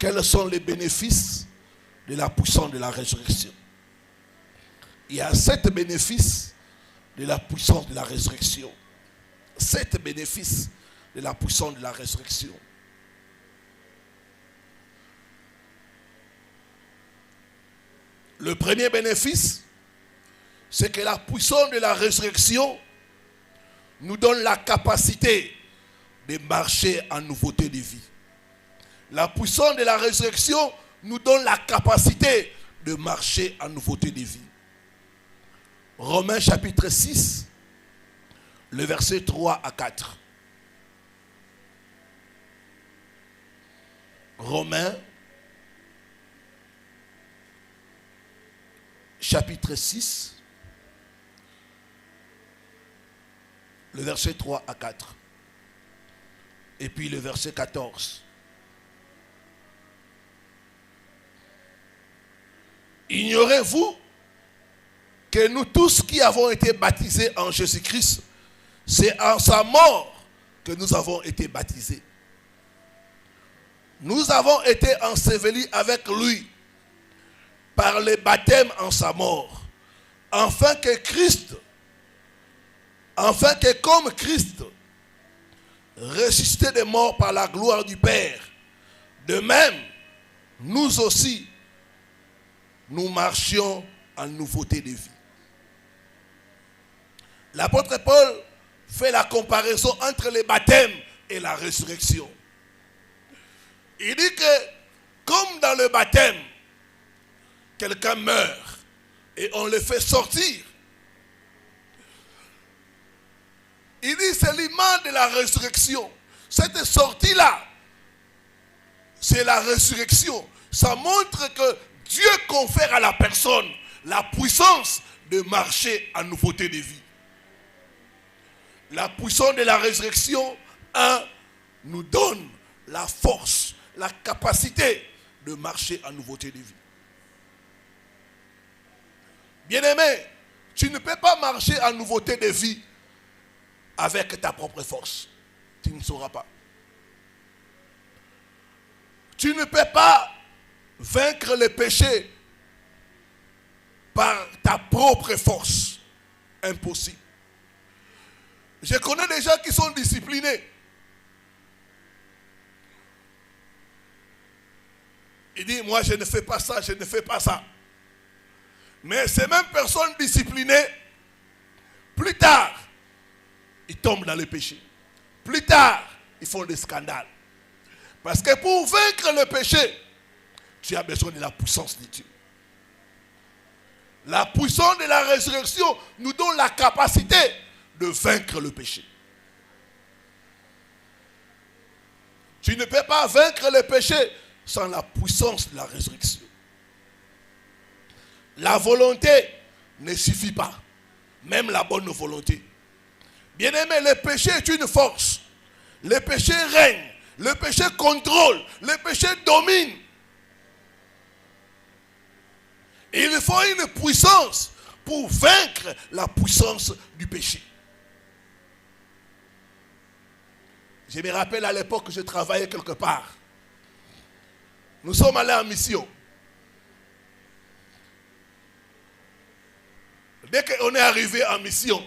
quels sont les bénéfices de la puissance de la résurrection? Il y a 7 bénéfices de la puissance de la résurrection. 7 bénéfices de la puissance de la résurrection. Le premier bénéfice, c'est que la puissance de la résurrection nous donne la capacité de marcher en nouveauté de vie. La puissance de la résurrection nous donne la capacité de marcher en nouveauté de vie. Romains chapitre 6, le verset 3 à 4. Romains chapitre 6, le verset 3 à 4. Et puis le verset 14. Ignorez-vous que nous tous qui avons été baptisés en Jésus-Christ, c'est en sa mort que nous avons été baptisés. Nous avons été ensevelis avec lui par le baptême en sa mort, afin que comme Christ, ressuscité des morts par la gloire du Père, de même, nous aussi, nous marchions en nouveauté de vie. L'apôtre Paul fait la comparaison entre le baptême et la résurrection. Il dit que, comme dans le baptême, quelqu'un meurt et on le fait sortir. Il dit c'est l'image de la résurrection. Cette sortie-là, c'est la résurrection. Ça montre que Dieu confère à la personne la puissance de marcher en nouveauté de vie. La puissance de la résurrection, nous donne la force, la capacité de marcher en nouveauté de vie. Bien-aimé, tu ne peux pas marcher en nouveauté de vie avec ta propre force. Tu ne sauras pas. Tu ne peux pas vaincre le péché par ta propre force. Impossible. Je connais des gens qui sont disciplinés. Ils disent, moi je ne fais pas ça, je ne fais pas ça. Mais ces mêmes personnes disciplinées, plus tard, ils tombent dans le péché. Plus tard, ils font des scandales. Parce que pour vaincre le péché, tu as besoin de la puissance de Dieu. La puissance de la résurrection nous donne la capacité de vaincre le péché. Tu ne peux pas vaincre le péché sans la puissance de la résurrection. La volonté ne suffit pas. Même la bonne volonté. Bien-aimé, le péché est une force. Le péché règne. Le péché contrôle. Le péché domine. Il faut une puissance pour vaincre la puissance du péché. Je me rappelle à l'époque que je travaillais quelque part. Nous sommes allés en mission. Dès qu'on est arrivé en mission,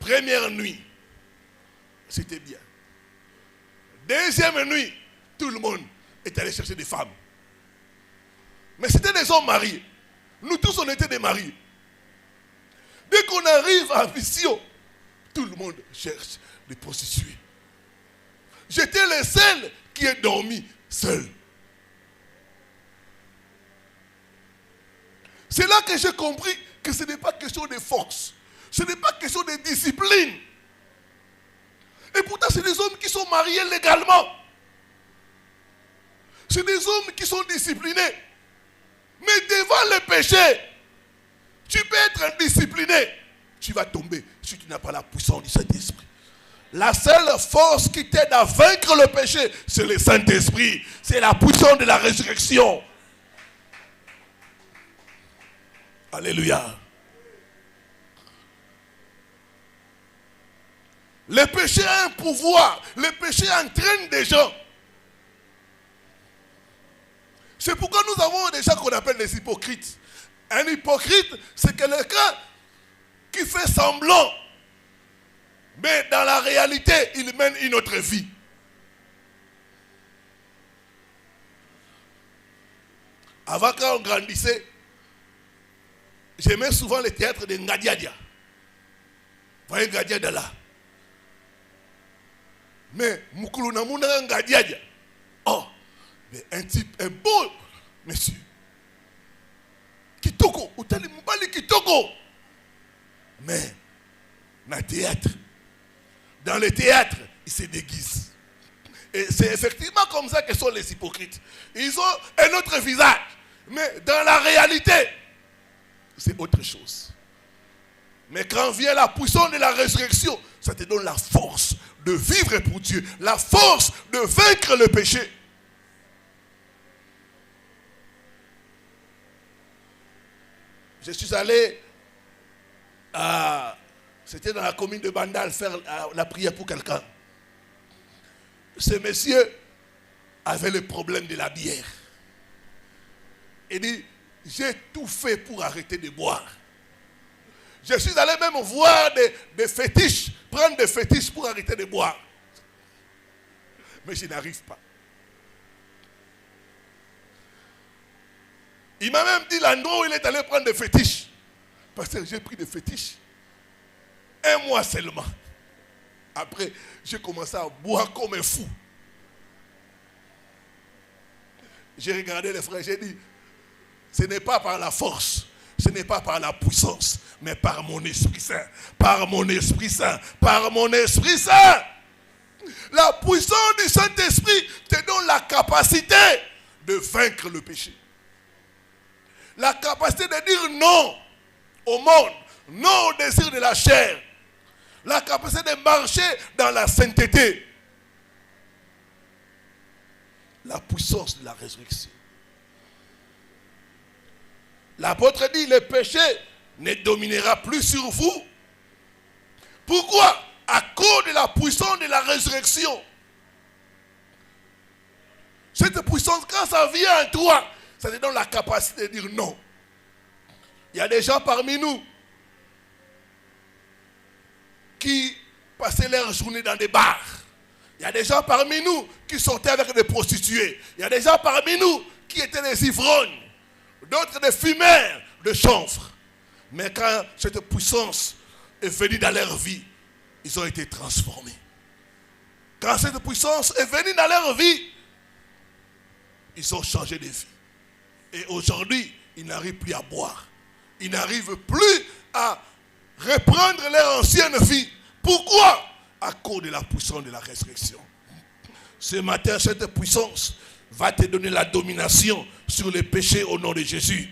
première nuit, c'était bien. Deuxième nuit, tout le monde est allé chercher des femmes. Mais c'était des hommes mariés. Nous tous, on était des mariés. Dès qu'on arrive en mission, tout le monde cherche des prostituées. J'étais le seul qui est dormi seul. C'est là que j'ai compris que ce n'est pas question de force. Ce n'est pas question de discipline. Et pourtant, c'est des hommes qui sont mariés légalement. C'est des hommes qui sont disciplinés. Mais devant le péché, tu peux être indiscipliné. Tu vas tomber si tu n'as pas la puissance du Saint-Esprit. La seule force qui t'aide à vaincre le péché, c'est le Saint-Esprit. C'est la puissance de la résurrection. Alléluia. Le péché a un pouvoir. Le péché entraîne des gens. C'est pourquoi nous avons des gens qu'on appelle des hypocrites. Un hypocrite, c'est quelqu'un qui fait semblant, mais dans la réalité, il mène une autre vie. Avant, quand on grandissait, j'aimais souvent les théâtres de Ngadiadia. Vous voyez Ngadiadia là. Mais Moukoulou Mouna Ngadiadia. Oh, mais un type, un beau monsieur. Kitoko, ou tali Mbali Kitoko. Mais, dans le théâtre, il se déguise. Et c'est effectivement comme ça que sont les hypocrites. Ils ont un autre visage. Mais dans la réalité, c'est autre chose. Mais quand vient la puissance de la résurrection, ça te donne la force de vivre pour Dieu. La force de vaincre le péché. Je suis allé c'était dans la commune de Bandal faire la prière pour quelqu'un. Ce monsieur avait le problème de la bière. Il dit, j'ai tout fait pour arrêter de boire. Je suis allé même voir des fétiches, prendre des fétiches pour arrêter de boire. Mais je n'arrive pas. Il m'a même dit l'endroit où il est allé prendre des fétiches. Parce que j'ai pris des fétiches. 1 mois seulement. Après, j'ai commencé à boire comme un fou. J'ai regardé les frères, j'ai dit, ce n'est pas par la force, ce n'est pas par la puissance, mais par mon Esprit Saint. Par mon Esprit Saint. Par mon Esprit Saint. La puissance du Saint-Esprit te donne la capacité de vaincre le péché. La capacité de dire non au monde, non au désir de la chair. La capacité de marcher dans la sainteté. La puissance de la résurrection. L'apôtre dit, le péché ne dominera plus sur vous. Pourquoi? À cause de la puissance de la résurrection. Cette puissance, quand ça vient en toi, ça te donne la capacité de dire non. Il y a des gens parmi nous qui passaient leur journée dans des bars. Il y a des gens parmi nous qui sortaient avec des prostituées. Il y a des gens parmi nous qui étaient des ivrognes. D'autres des fumeurs de chanvre. Mais quand cette puissance est venue dans leur vie, ils ont été transformés. Quand cette puissance est venue dans leur vie, ils ont changé de vie. Et aujourd'hui, ils n'arrivent plus à boire. Ils n'arrivent plus à reprendre leur ancienne vie. Pourquoi? À cause de la puissance de la résurrection. Ce matin, cette puissance va te donner la domination sur les péchés au nom de Jésus.